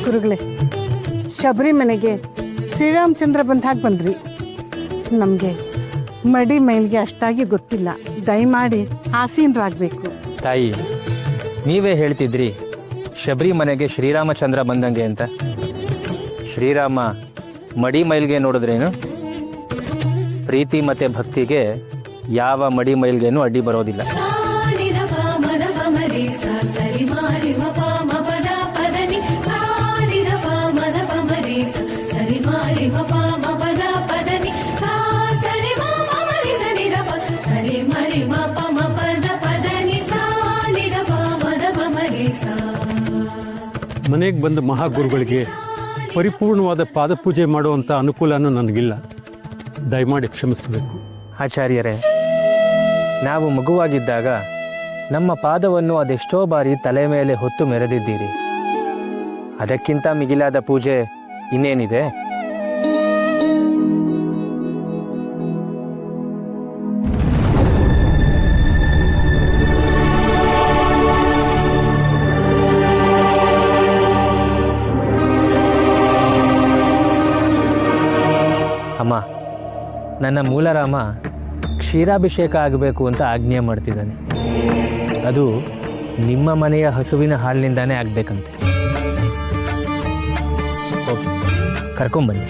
ಗುರುಗಳೇ, ಶಬರಿಮನೆಗೆ ಶ್ರೀರಾಮಚಂದ್ರ ಬಂದಾಗ ಬಂದ್ರಿ. ನಮಗೆ ಮಡಿ ಮೈಲ್ಗೆ ಅಷ್ಟಾಗಿ ಗೊತ್ತಿಲ್ಲ. ದಯಮಾಡಿ ಆಸೀನರಾಗಬೇಕು. ತಾಯಿ, ನೀವೇ ಹೇಳ್ತಿದ್ರಿ ಶಬರಿಮನೆಗೆ ಶ್ರೀರಾಮಚಂದ್ರ ಬಂದಂಗೆ ಅಂತ. ಶ್ರೀರಾಮ ಮಡಿ ಮೈಲ್ಗೆ ನೋಡಿದ್ರೇನು? ಪ್ರೀತಿ ಮತ್ತೆ ಭಕ್ತಿಗೆ ಯಾವ ಮಡಿ ಮೈಲ್ಗೇನು ಅಡ್ಡಿ ಬರೋದಿಲ್ಲ. ಮನೆಗೆ ಬಂದ ಮಹಾಗುರುಗಳಿಗೆ ಪರಿಪೂರ್ಣವಾದ ಪಾದಪೂಜೆ ಮಾಡುವಂಥ ಅನುಕೂಲನೂ ನನಗಿಲ್ಲ. ದಯಮಾಡಿ ಕ್ಷಮಿಸಬೇಕು. ಆಚಾರ್ಯರೇ, ನಾವು ಮಗುವಾಗಿದ್ದಾಗ ನಮ್ಮ ಪಾದವನ್ನು ಅದೆಷ್ಟೋ ಬಾರಿ ತಲೆ ಮೇಲೆ ಹೊತ್ತು ಮೆರೆದಿದ್ದೀರಿ. ಅದಕ್ಕಿಂತ ಮಿಗಿಲಾದ ಪೂಜೆ ಇನ್ನೇನಿದೆ? ಅಮ್ಮ, ನನ್ನ ಮೂಲರಾಮ ಕ್ಷೀರಾಭಿಷೇಕ ಆಗಬೇಕು ಅಂತ ಆಜ್ಞೆ ಮಾಡ್ತಿದ್ದಾನೆ. ಅದು ನಿಮ್ಮ ಮನೆಯ ಹಸುವಿನ ಹಾಲಿನಿಂದಾನೇ ಆಗಬೇಕಂತೆ. ಕರ್ಕೊಂಬನ್ನಿ.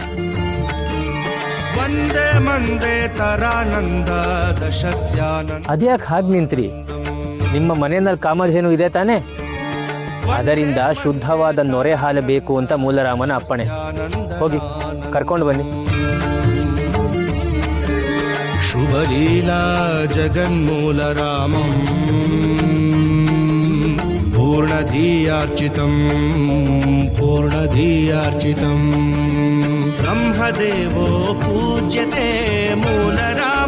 ಅದ್ಯಾಕೆ ಹಾಗೆ ನಿಂತ್ರಿ? ನಿಮ್ಮ ಮನೆಯಲ್ಲಿ ಕಾಮಧೇನು ಇದೆ ತಾನೇ? ಅದರಿಂದ ಶುದ್ಧವಾದ ನೊರೆ ಹಾಲು ಬೇಕು ಅಂತ ಮೂಲರಾಮನ ಅಪ್ಪಣೆ. ಹೋಗಿ ಕರ್ಕೊಂಡು ಬನ್ನಿ. ಶುಭಲೀಲಾ ಜಗನ್ಮೂಲರಾಮಂ ಪೂರ್ಣಧೀಯಾರ್ಚಿತಂ ಬ್ರಹ್ಮದೇವೋ ಪೂಜ್ಯತೆ ಮೂಲರಾಮ